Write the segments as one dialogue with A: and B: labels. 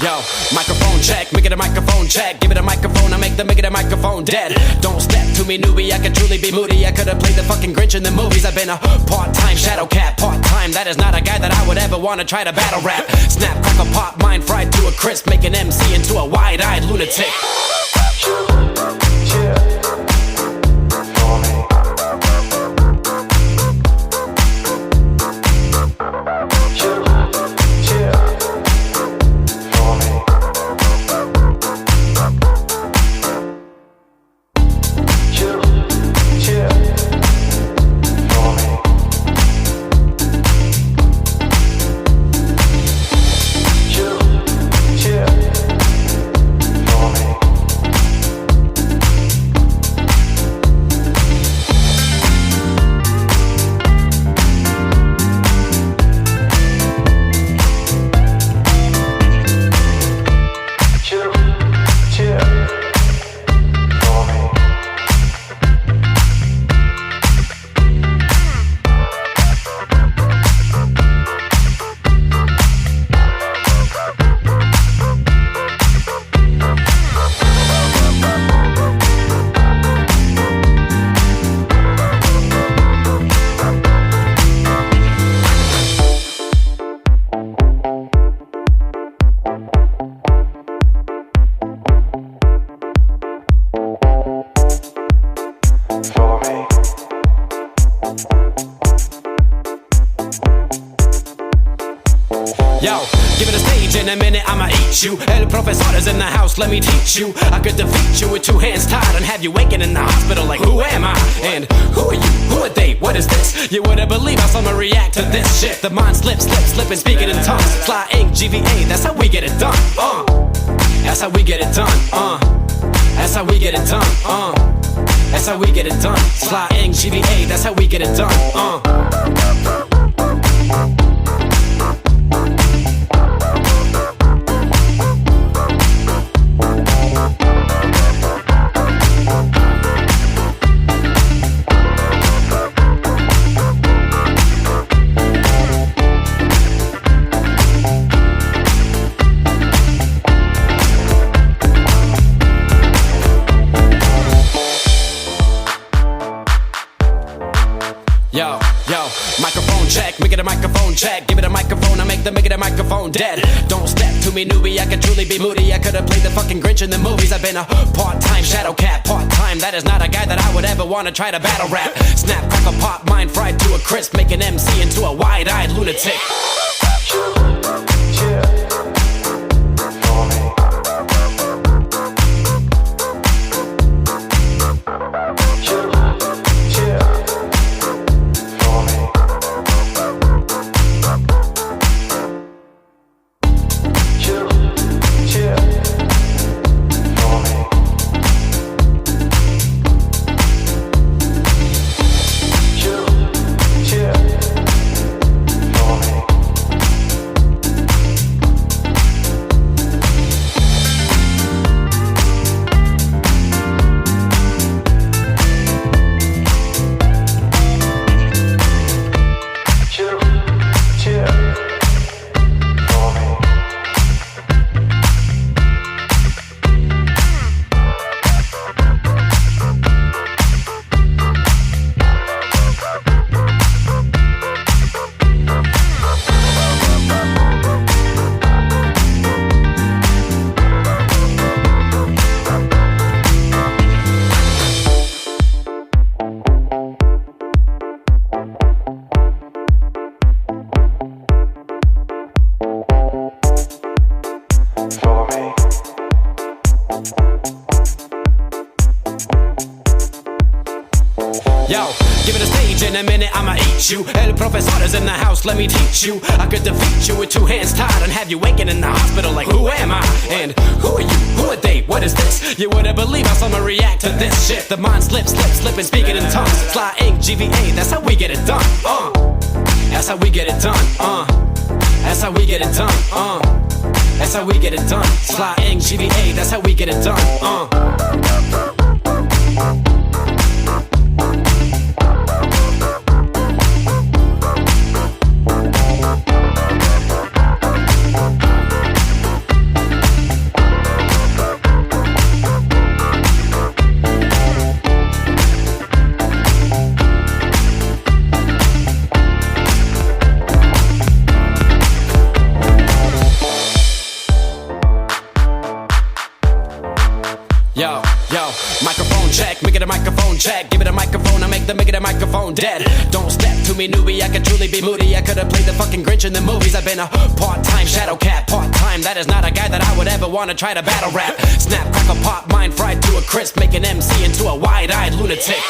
A: Yo, microphone check, make it a microphone check. Give it a microphone, I make it a microphone dead. Don't step to me, newbie, I could truly be moody. I could've played the fucking Grinch in the movies. I've been a part-time shadow cat, part-time. That is not a guy that I would ever wanna try to battle rap. Snap, crackle, pop, mind fried to a crisp. Make an MC into a wide-eyed lunatic. Yo, give it a stage, in a minute I'ma eat you. El professor is in the house, let me teach you. I could defeat you with two hands tied and have you waking in the hospital like, who am I? And who are you? Who are they? What is this? You wouldn't believe how someone react to this shit. The mind slips, slipping, speaking in tongues. Fly ink, GVA, that's how we get it done. That's how we get it done. That's how we get it done. That's how we get it done. Fly ink, GVA, that's how we get it done. Yo, microphone check, make it a microphone check. Give it a microphone, I make it a microphone dead. Don't step to me, newbie, I could truly be moody. I could've played the fucking Grinch in the movies. I've been a part-time shadow cat, part-time. That is not a guy that I would ever wanna try to battle rap. Snap, crackle, pop, mind fried to a crisp. Make an MC into a wide-eyed lunatic. Yo, give it a stage, in a minute I'ma eat you. El professor is in the house, let me teach you. I could defeat you with two hands tied and have you waking in the hospital like, who am I? And who are you? Who are they? What is this? You wouldn't believe how someone react to this shit. The mind slips, slipping, speaking in tongues. Fly ink, GVA, that's how we get it done. That's how we get it done. That's how we get it done. That's how we get it done. Fly ink, GVA, that's how we get it done. microphone, I make the microphone dead. Don't step to me, newbie, I could truly be moody. I could've played the fucking Grinch in the movies. I've been a part-time shadow cat, part-time. That is not a guy that I would ever wanna try to battle rap. Snap, crackle, pop, mind fried to a crisp, make an MC into a wide-eyed lunatic.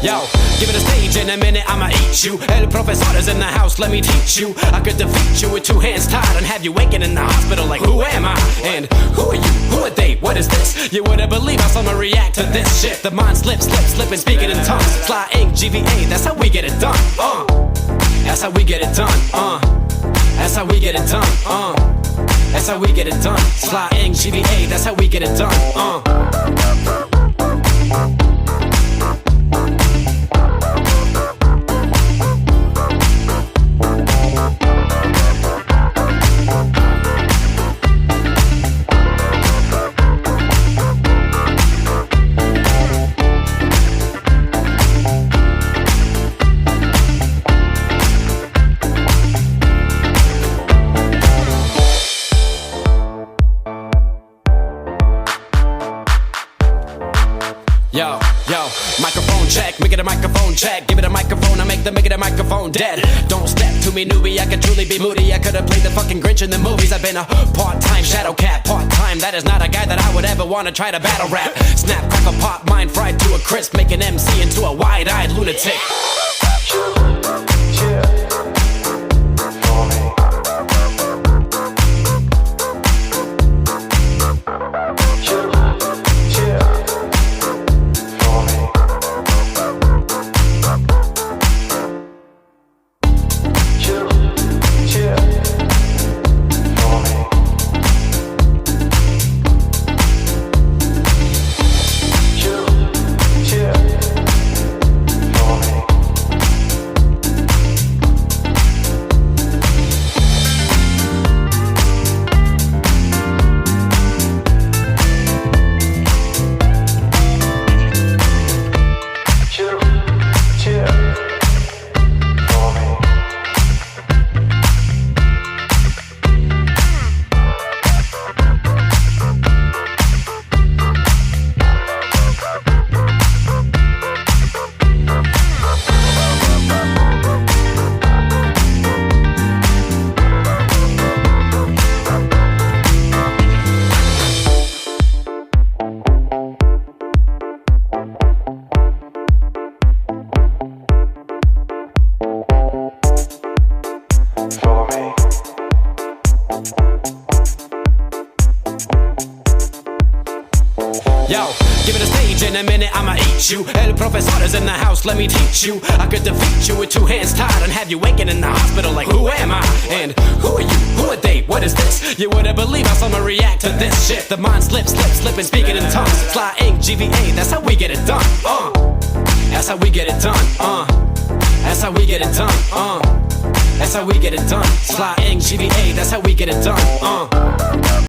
A: Yo, give it a stage in a minute, I'ma eat you. El professor is in the house, let me teach you. I could defeat you with two hands tied and have you waking in the hospital like, who am I? And who are you? Who are they? What is this? You wouldn't believe how someone react to this shit. The mind slips, slipping, speaking in tongues. Sly ink, GVA, that's how we get it done. That's how we get it done. That's how we get it done. That's how we get it done. Sly ink, GVA, that's how we get it done. Yo, microphone check, make it a microphone check. Give it a microphone, I make it a microphone dead. Don't step to me, newbie, I could truly be moody. I could've played the fucking Grinch in the movies. I've been a part-time shadow cat, part-time. That is not a guy that I would ever wanna try to battle rap. Snap, crackle, pop, mind fried to a crisp, make an MC into a wide-eyed lunatic. Yo, give it a stage in a minute, I'ma eat you. El professor is in the house, let me teach you. I could defeat you with two hands tied and have you waking in the hospital like, who am I? And who are you? Who are they? What is this? You wouldn't believe how someone react to this shit. The mind slips, slipping, speaking in tongues. Sly ink, GVA, that's how we get it done. That's how we get it done. That's how we get it done. That's how we get it done. Sly ink, GVA, that's how we get it done.